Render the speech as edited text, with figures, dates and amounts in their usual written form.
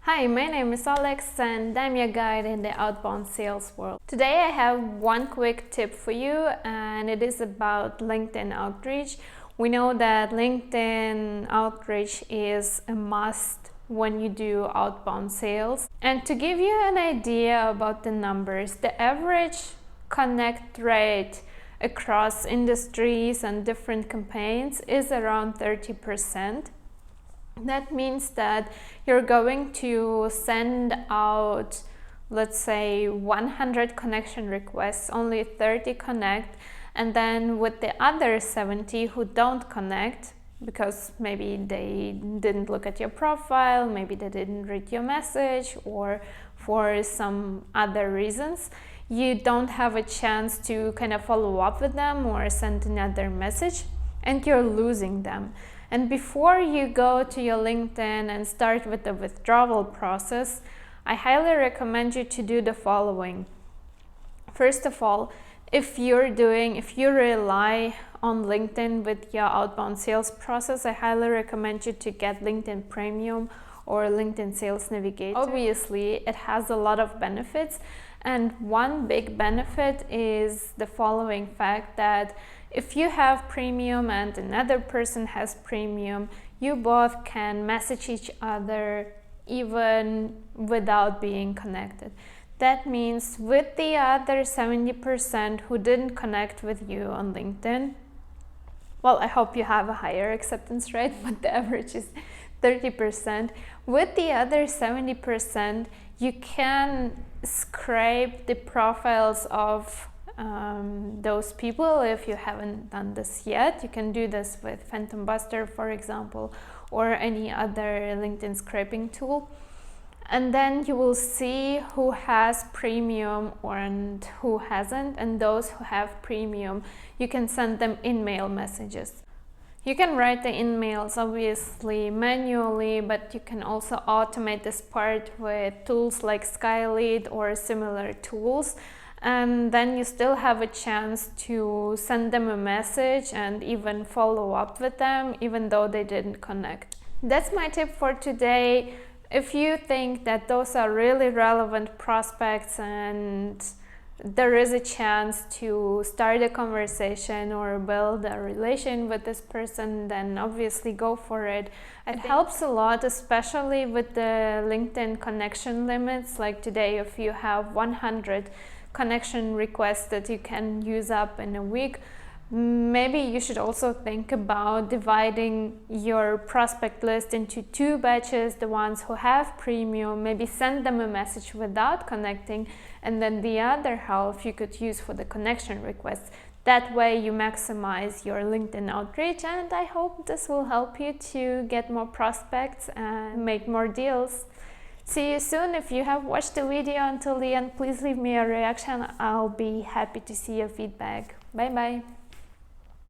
Hi, my name is Alex and I'm your guide in the outbound sales world. Today I have one quick tip for you, and it is about LinkedIn outreach. We know that LinkedIn outreach is a must when you do outbound sales. And to give you an idea about the numbers, the average connect rate across industries and different campaigns is around 30%. That means that you're going to send out, let's say, 100 connection requests, only 30 connect, and then with the other 70 who don't connect, because maybe they didn't look at your profile, maybe they didn't read your message, or for some other reasons, you don't have a chance to kind of follow up with them or send another message, and you're losing them. And before you go to your LinkedIn and start with the withdrawal process, I highly recommend you to do the following. First of all, if you rely on LinkedIn with your outbound sales process, I highly recommend you to get LinkedIn Premium or LinkedIn Sales Navigator. Obviously, it has a lot of benefits, and one big benefit is the following fact that if you have Premium and another person has Premium, you both can message each other even without being connected. That means with the other 70% who didn't connect with you on LinkedIn, well, I hope you have a higher acceptance rate, but the average is 30%. With the other 70%, you can scrape the profiles of those people. If you haven't done this yet, you can do this with Phantom Buster, for example, or any other LinkedIn scraping tool. And then you will see who has Premium and who hasn't, and those who have Premium, you can send them in-mail messages. You can write the in-mails obviously manually, but you can also automate this part with tools like Skylead or similar tools. And then you still have a chance to send them a message and even follow up with them, even though they didn't connect. That's my tip for today. If you think that those are really relevant prospects and there is a chance to start a conversation or build a relation with this person, then obviously go for it. It helps a lot, especially with the LinkedIn connection limits. Like today, if you have 100 connection requests that you can use up in a week, maybe you should also think about dividing your prospect list into two batches, the ones who have Premium, maybe send them a message without connecting, and then the other half you could use for the connection requests. That way you maximize your LinkedIn outreach, and I hope this will help you to get more prospects and make more deals. See you soon. If you have watched the video until the end, please leave me a reaction. I'll be happy to see your feedback. Bye bye.